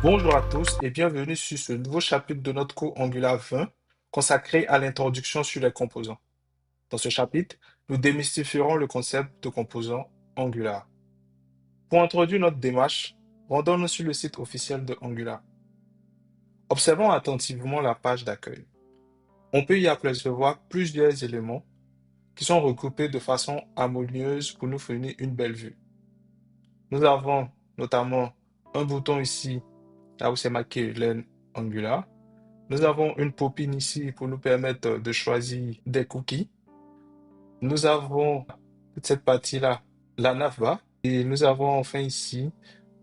Bonjour à tous et bienvenue sur ce nouveau chapitre de notre cours Angular 20 consacré à l'introduction sur les composants. Dans ce chapitre, nous démystifierons le concept de composants Angular. Pour introduire notre démarche, rendons-nous sur le site officiel de Angular. Observons attentivement la page d'accueil. On peut y apercevoir plusieurs éléments qui sont regroupés de façon harmonieuse pour nous fournir une belle vue. Nous avons notamment un bouton ici, là où c'est marqué Learn Angular. Nous avons une popine ici pour nous permettre de choisir des cookies. Nous avons toute cette partie-là, la navbar. Et nous avons enfin ici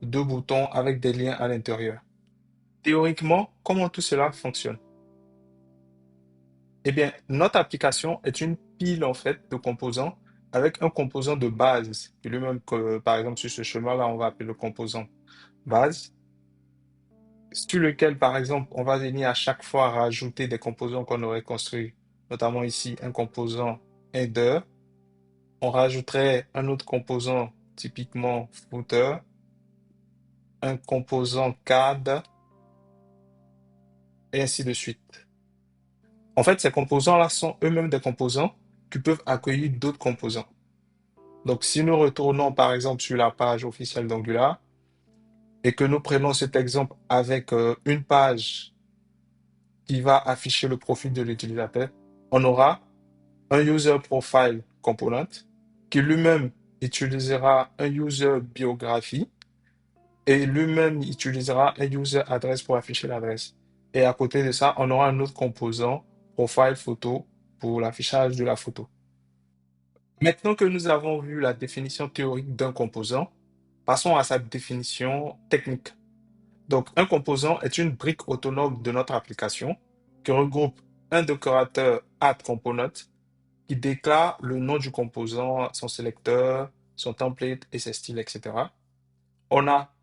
deux boutons avec des liens à l'intérieur. Théoriquement, comment tout cela fonctionne? Eh bien, notre application est une pile en fait de composants avec un composant de base, qui est lui-même que, par exemple, sur ce chemin-là, on va appeler le composant base, sur lequel, par exemple, on va venir à chaque fois rajouter des composants qu'on aurait construits, notamment ici un composant header. On rajouterait un autre composant, typiquement footer, un composant card, et ainsi de suite. En fait, ces composants-là sont eux-mêmes des composants qui peuvent accueillir d'autres composants. Donc, si nous retournons par exemple sur la page officielle d'Angular et que nous prenons cet exemple avec une page qui va afficher le profil de l'utilisateur, on aura un user profile component qui lui-même utilisera un user biographie et lui-même utilisera un user adresse pour afficher l'adresse. Et à côté de ça, on aura un autre composant profile photo pour l'affichage de la photo. Maintenant que nous avons vu la définition théorique d'un composant, passons à sa définition technique. Donc, un composant est une brique autonome de notre application qui regroupe un décorateur add component qui déclare le nom du composant, son sélecteur, son template et ses styles, etc. On a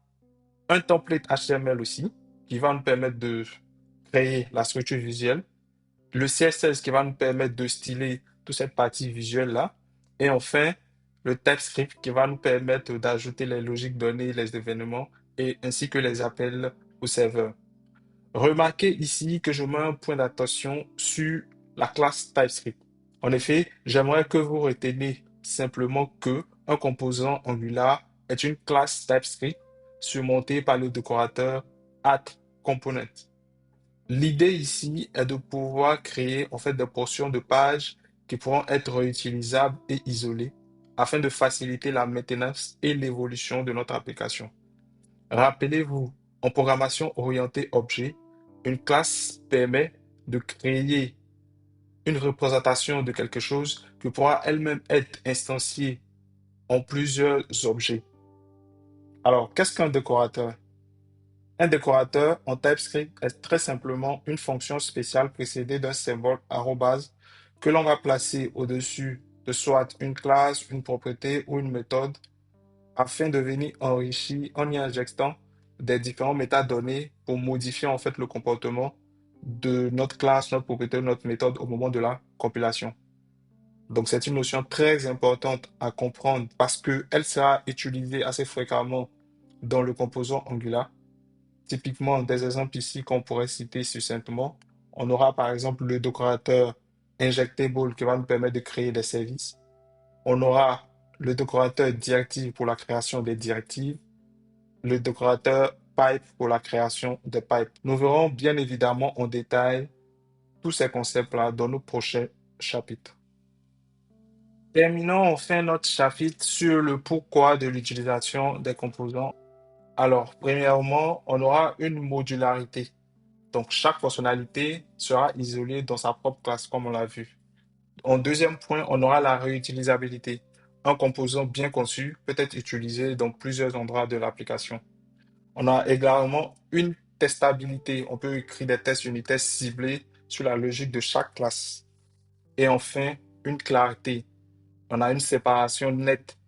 un template HTML aussi qui va nous permettre de créer la structure visuelle, le CSS qui va nous permettre de styler toute cette partie visuelle-là, et enfin le TypeScript qui va nous permettre d'ajouter les logiques données, les événements et ainsi que les appels au serveur. Remarquez ici que je mets un point d'attention sur la classe TypeScript. En effet, j'aimerais que vous reteniez simplement que un composant Angular est une classe TypeScript surmontée par le décorateur add_component. L'idée ici est de pouvoir créer en fait des portions de pages qui pourront être réutilisables et isolées afin de faciliter la maintenance et l'évolution de notre application. Rappelez-vous, en programmation orientée objet, une classe permet de créer une représentation de quelque chose qui pourra elle-même être instanciée en plusieurs objets. Alors, qu'est-ce qu'un décorateur? Un décorateur en TypeScript est très simplement une fonction spéciale précédée d'un symbole arrobase que l'on va placer au-dessus de soit une classe, une propriété ou une méthode afin de venir enrichir en y injectant des différents métadonnées pour modifier en fait le comportement de notre classe, notre propriété, notre méthode au moment de la compilation. Donc c'est une notion très importante à comprendre parce qu'elle sera utilisée assez fréquemment dans le composant Angular. Typiquement, des exemples ici qu'on pourrait citer succinctement, on aura par exemple le décorateur injectable qui va nous permettre de créer des services. On aura le décorateur directive pour la création des directives, le décorateur pipe pour la création des pipes. Nous verrons bien évidemment en détail tous ces concepts-là dans nos prochains chapitres. Terminons enfin notre chapitre sur le pourquoi de l'utilisation des composants. Alors, premièrement, on aura une modularité. Donc, chaque fonctionnalité sera isolée dans sa propre classe, comme on l'a vu. En deuxième point, on aura la réutilisabilité. Un composant bien conçu peut être utilisé dans plusieurs endroits de l'application. On a également une testabilité. On peut écrire des tests unitaires ciblés sur la logique de chaque classe. Et enfin, une clarté. On a une séparation nette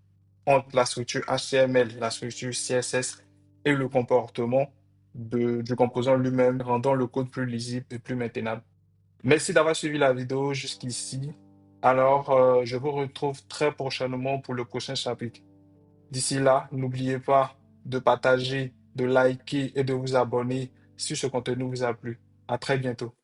entre la structure HTML, la structure CSS et le comportement du composant lui-même, rendant le code plus lisible et plus maintenable. Merci d'avoir suivi la vidéo jusqu'ici. Alors, je vous retrouve très prochainement pour le prochain chapitre. D'ici là, n'oubliez pas de partager de liker et de vous abonner si ce contenu vous a plu. À très bientôt.